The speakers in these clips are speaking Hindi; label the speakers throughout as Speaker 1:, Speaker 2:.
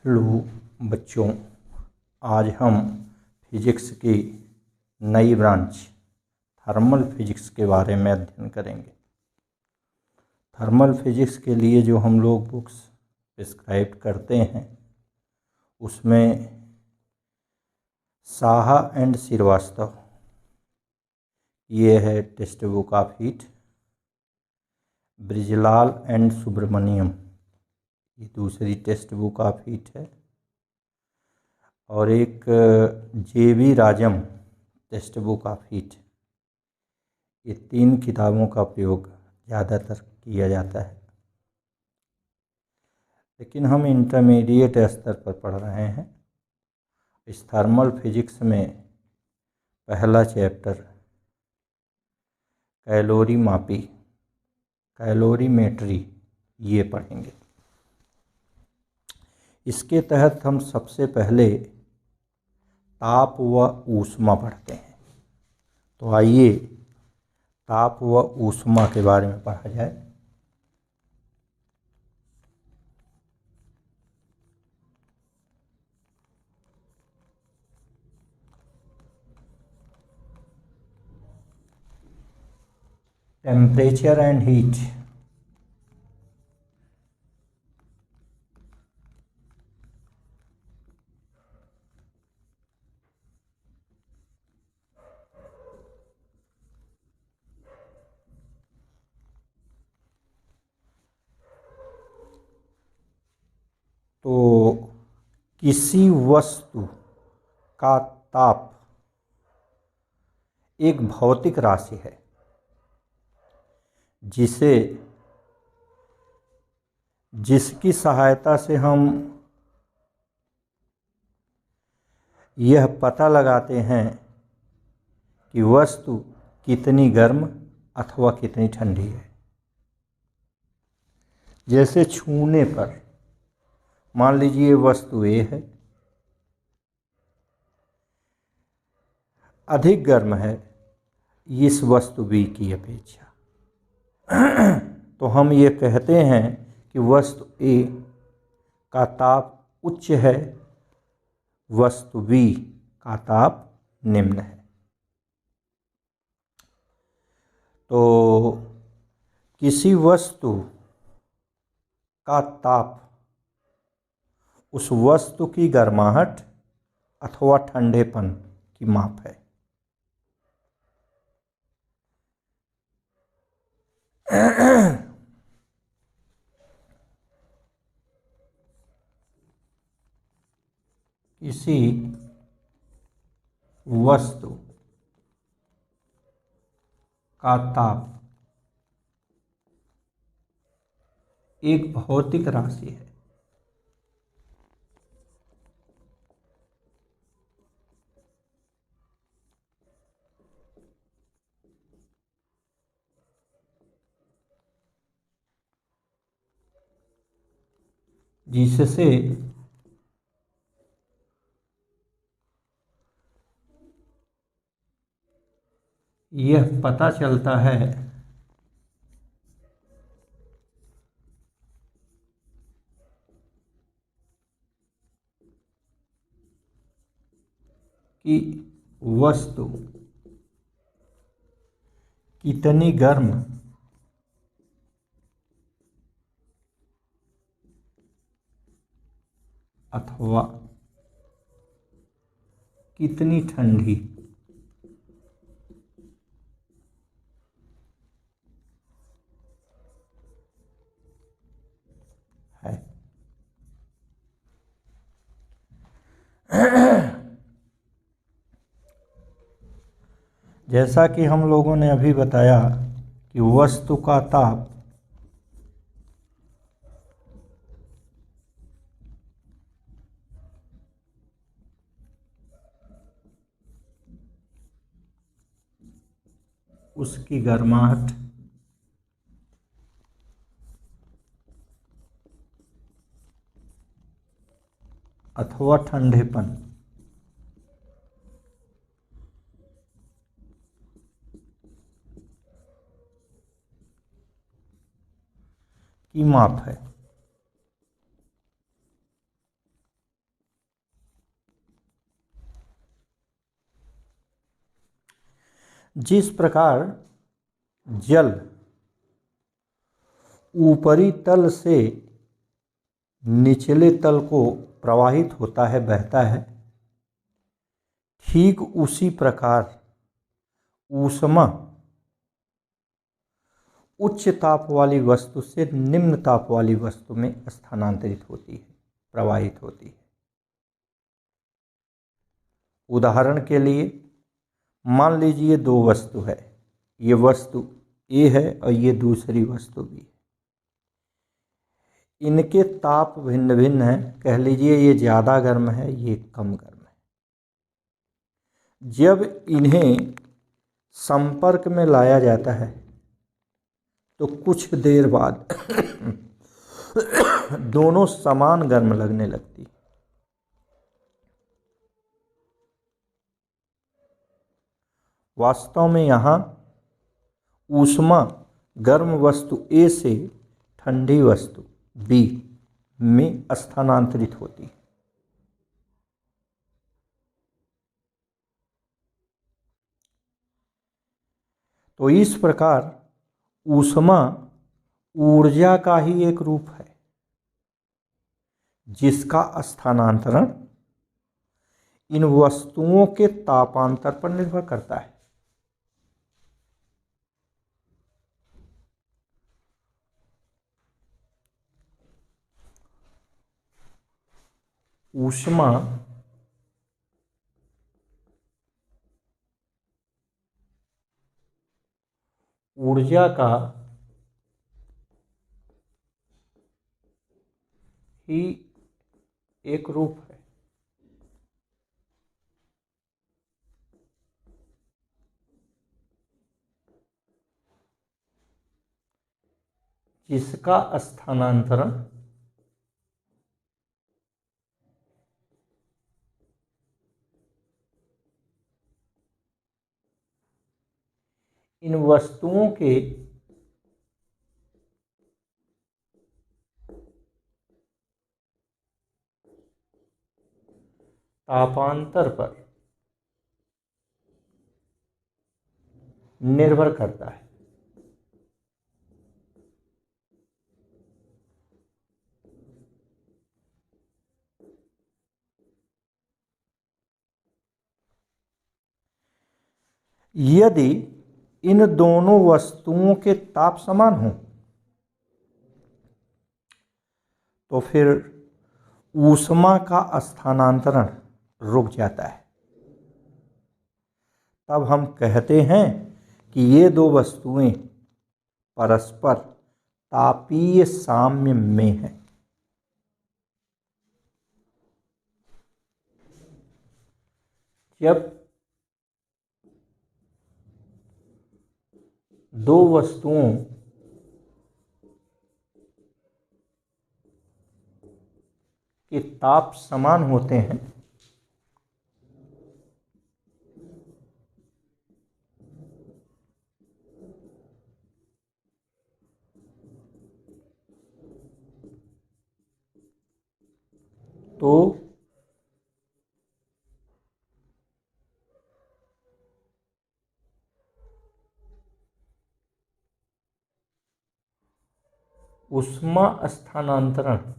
Speaker 1: हेलो बच्चों, आज हम फिजिक्स की नई ब्रांच थर्मल फिजिक्स के बारे में अध्ययन करेंगे। थर्मल फिजिक्स के लिए जो हम लोग बुक्स प्रिस्क्राइब करते हैं उसमें साहा एंड श्रीवास्तव, ये है textbook of heat. Brijlal and Subramaniam, ये दूसरी टेक्स्ट बुक ऑफ हीट है। और एक जेवी राजम टेक्स्ट बुक ऑफ हीट। ये 3 किताबों का प्रयोग ज़्यादातर किया जाता है, लेकिन हम इंटरमीडिएट स्तर पर पढ़ रहे हैं। इस थर्मल फिजिक्स में पहला चैप्टर कैलोरीमापी, कैलोरीमेट्री, ये पढ़ेंगे। इसके तहत हम सबसे पहले ताप व ऊष्मा पढ़ते हैं। तो आइए ताप व ऊष्मा के बारे में पढ़ा जाए। Temperature and heat. तो किसी वस्तु का ताप एक भौतिक राशि है जिसकी सहायता से हम यह पता लगाते हैं कि वस्तु कितनी गर्म अथवा कितनी ठंडी है। जैसे छूने पर मान लीजिए वस्तु ए है, अधिक गर्म है इस वस्तु बी की अपेक्षा, तो हम ये कहते हैं कि वस्तु ए का ताप उच्च है, वस्तु बी का ताप निम्न है। तो किसी वस्तु का ताप उस वस्तु की गर्माहट अथवा ठंडेपन की माप है। किसी वस्तु का ताप एक भौतिक राशि है जिससे यह पता चलता है कि वस्तु कितनी गर्म अथवा कितनी ठंडी है। जैसा कि हम लोगों ने अभी बताया कि वस्तु का ताप उसकी गर्माहट अथवा ठंडेपन की माप है। जिस प्रकार जल ऊपरी तल से निचले तल को प्रवाहित होता है, बहता है, ठीक उसी प्रकार ऊष्मा उच्च ताप वाली वस्तु से निम्न ताप वाली वस्तु में स्थानांतरित होती है, प्रवाहित होती है। उदाहरण के लिए मान लीजिए दो वस्तु है, ये वस्तु ए है और ये दूसरी वस्तु बी है। इनके ताप भिन्न भिन्न हैं। कह लीजिए ये ज़्यादा गर्म है, ये कम गर्म है। जब इन्हें संपर्क में लाया जाता है तो कुछ देर बाद दोनों समान गर्म लगने लगती। वास्तव में यहाँ ऊष्मा गर्म वस्तु ए से ठंडी वस्तु बी में स्थानांतरित होती है। तो इस प्रकार ऊष्मा ऊर्जा का ही एक रूप है जिसका स्थानांतरण इन वस्तुओं के तापांतर पर निर्भर करता है। ऊष्मा ऊर्जा का ही एक रूप है। जिसका स्थानांतरण इन वस्तुओं के तापांतर पर निर्भर करता है। यदि इन दोनों वस्तुओं के ताप समान हों तो फिर ऊष्मा का स्थानांतरण रुक जाता है। तब हम कहते हैं कि ये दो वस्तुएं परस्पर तापीय साम्य में हैं। जब दो वस्तुओं के ताप समान होते हैं तो ऊष्मा स्थानांतरण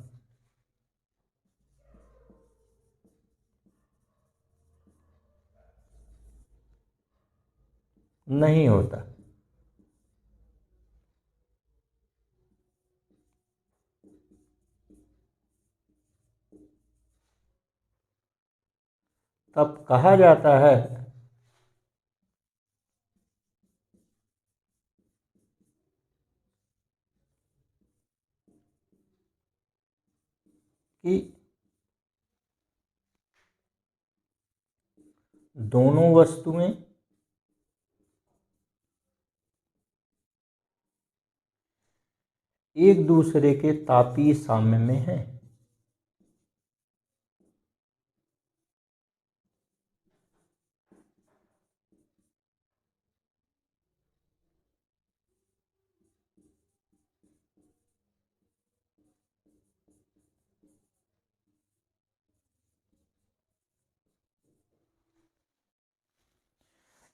Speaker 1: नहीं होता। तब कहा जाता है कि दोनों वस्तुएं एक दूसरे के तापीय साम्य में हैं।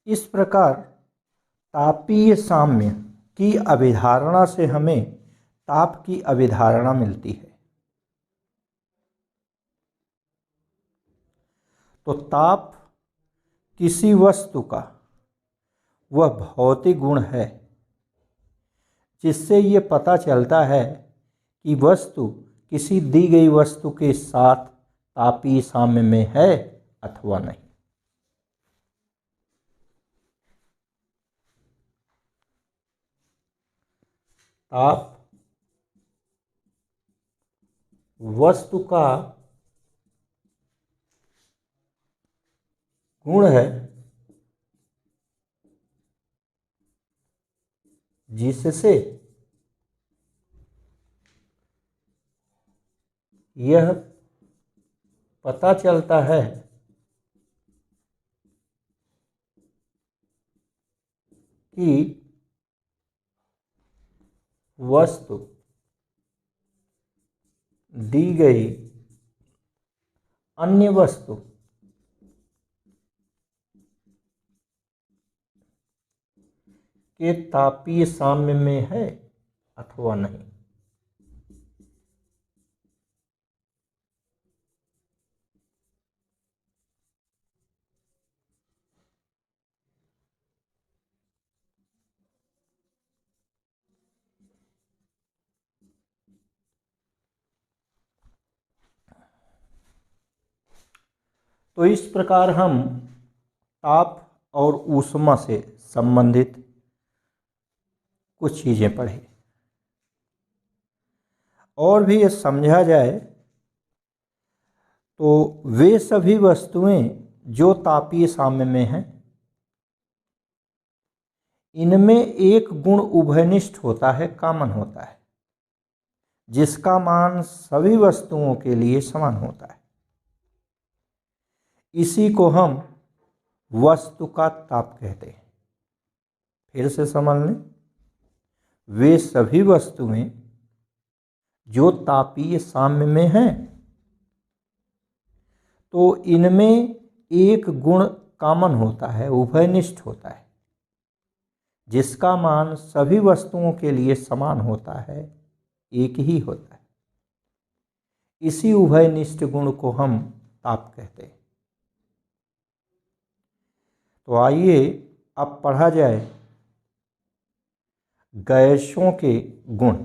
Speaker 1: इस प्रकार तापीय साम्य की अभिधारणा से हमें ताप की अभिधारणा मिलती है। तो ताप किसी वस्तु का वह भौतिक गुण है जिससे ये पता चलता है कि वस्तु किसी दी गई वस्तु के साथ तापीय साम्य में है अथवा नहीं। ताप वस्तु का गुण है जिससे यह पता चलता है कि वस्तु दी गई अन्य वस्तु के तापीय साम्य में है अथवा नहीं। तो इस प्रकार हम ताप और ऊष्मा से संबंधित कुछ चीज़ें पढ़े। और भी ये समझा जाए तो वे सभी वस्तुएं जो तापीय साम्य में हैं, इनमें एक गुण उभयनिष्ठ होता है, कॉमन होता है, जिसका मान सभी वस्तुओं के लिए समान होता है। इसी को हम वस्तु का ताप कहते हैं। फिर से समझ लें, वे सभी वस्तुएं जो तापीय साम्य में हैं, तो इनमें एक गुण कॉमन होता है, उभयनिष्ठ होता है, जिसका मान सभी वस्तुओं के लिए समान होता है, एक ही होता है। इसी उभयनिष्ठ गुण को हम ताप कहते हैं। तो आइए अब पढ़ा जाए गैसों के गुण।